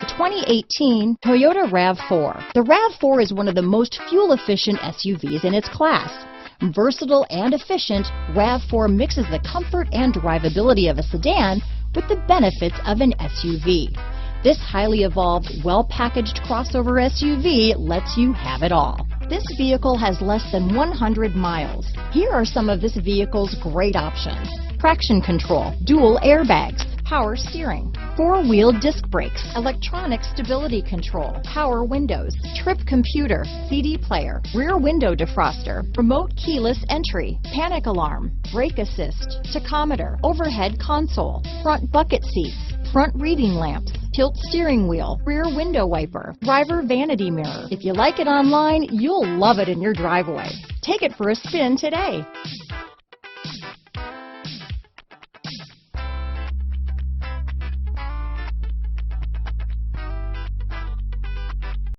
2018 Toyota RAV4. The RAV4 is one of the most fuel-efficient SUVs in its class. Versatile and efficient, RAV4 mixes the comfort and drivability of a sedan with the benefits of an SUV. This highly evolved, well-packaged crossover SUV lets you have it all. This vehicle has less than 100 miles. Here are some of this vehicle's great options: traction control, dual airbags, power steering, four-wheel disc brakes, electronic stability control, power windows, trip computer, CD player, rear window defroster, remote keyless entry, panic alarm, brake assist, tachometer, overhead console, front bucket seats, front reading lamps, tilt steering wheel, rear window wiper, driver vanity mirror. If you like it online, you'll love it in your driveway. Take it for a spin today.